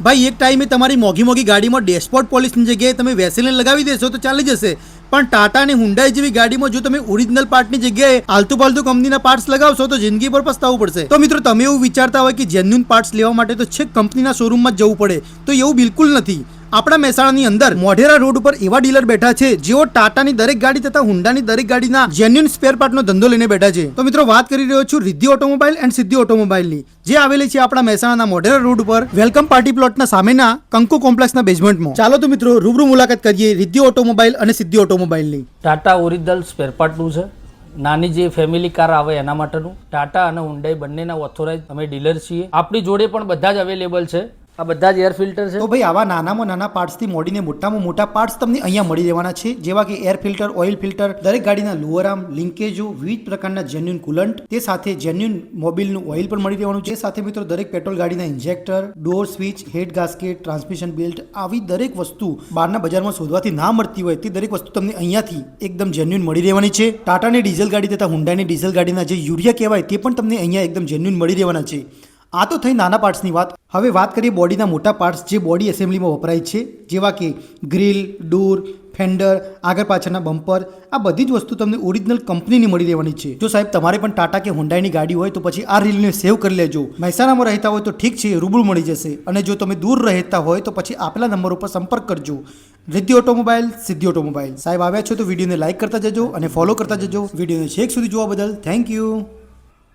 ભાઈ એક ટાઈમે તમારી મોઘી મોઘી ગાડીમાં ડેશબોર્ડ પોલિશની જગ્યાએ તમે વેસેલિન લગાવી દેશો તો ચાલી જશે, પણ ટાટા અને હુન્ડાઈ જેવી ગાડીમાં જો તમે ઓરિજિનલ પાર્ટની જગ્યાએ આલતુ પાલતુ કંપનીના પાર્ટ્સ લગાવશો તો જિંદગી પર પસ્તાવું પડશે. તો મિત્રો તમે એવું વિચારતા હોય કે જેન્યુન પાર્ટ્સ લેવા માટે તો છેક કંપનીના શોરૂમમાં જ જવું પડે, તો એવું બિલકુલ નથી. આપણા મહેસાણાની અંદર મોઢેરા રોડ ઉપર એવા ડીલર બેઠા છે જેઓ ટાટાની દરેક ગાડી તથા હુન્ડાની દરેક ગાડીના જેન્યુન સ્પેર પાર્ટનો ધંધો લઈને બેઠા છે. તો મિત્રો વાત કરી રહ્યો છું રિદ્ધિ ઓટોમોબાઈલ એન્ડ સિદ્ધિ ઓટોમોબાઈલની, જે આવેલી છે આપણા મહેસાણાના મોઢેરા રોડ ઉપર વેલકમ પાર્ટી પ્લોટના સામેના કંકુ કોમ્પ્લેક્સના બેઝમેન્ટમાં. ચાલો તો મિત્રો રૂબરૂ મુલાકાત કરીએ રિદ્ધિ ઓટોમોબાઈલ અને સિદ્ધિ ઓટોમોબાઈલની. ટાટા ઓરિજિનલ સ્પેર પાર્ટનું છે. નાની જે ફેમિલી કાર આવે એના માટેનું. ટાટા અને હુન્ડાઈ બંનેના ઓથોરાઇઝ અમે ડીલર છીએ. આપણી જોડે પણ બધા જ અવેલેબલ છે. આ બધા જ એર ફિલ્ટર છે. તો ભાઈ આવા નાનામાં નાના પાર્ટ્સથી મોડીને મોટામાં મોટા પાર્ટ્સ તમને અહીંયા મળી રહેવાના છે, જેવા કે એર ફિલ્ટર, ઓઇલ ફિલ્ટર, દરેક ગાડીના લોઅર આર્મ, લિંકેજો, વિવિધ પ્રકારના જેન્યુન કુલન્ટ, તે સાથે જેન્યુન મોબિલનું ઓઇલ પણ મળી રહેવાનું છે. સાથે મિત્રો દરેક પેટ્રોલ ગાડીના ઇન્જેક્ટર, ડોર સ્વિચ, હેડ ગાસ્કેટ, ટ્રાન્સમિશન બેલ્ટ, આવી દરેક વસ્તુ બહારના બજારમાં શોધવાથી ના મળતી હોય તે દરેક વસ્તુ તમને અહીંયાથી એકદમ જેન્યુન મળી રહેવાની છે. ટાટાની ડીઝલ ગાડી તથા હુન્ડાઈની ડીઝલ ગાડીના જે યુરિયા કહેવાય તે પણ તમને અહીંયા એકદમ જેન્યુન મળી રહેવાના છે. આ તો થઈ નાના પાર્ટ્સની વાત. હવે વાત કરીએ બોડીના મોટા પાર્ટ્સ જે બોડી એસેમ્બલીમાં વપરાય છે, જેવા કે ગ્રીલ, ડોર, ફેન્ડર, આગળ પાછળના બમ્પર, આ બધી જ વસ્તુ તમને ઓરિજિનલ કંપનીની મળી રહેવાની છે. જો સાહેબ તમારે પણ ટાટા કે હુન્ડાઈની ગાડી હોય તો પછી આ રીલને સેવ કરી લેજો. મહેસાણામાં રહેતા હોય તો ઠીક છે, રૂબરૂ મળી જશે, અને જો તમે દૂર રહેતા હોય તો પછી આપેલા નંબર ઉપર સંપર્ક કરજો. રિદ્ધિ ઓટોમોબાઈલ, સિદ્ધિ ઓટોમોબાઈલ. સાહેબ આવ્યા છો તો વિડીયોને લાઈક કરતા જજો અને ફોલો કરતા જજો. વિડીયોને છેક સુધી જોવા બદલ થેન્ક યુ.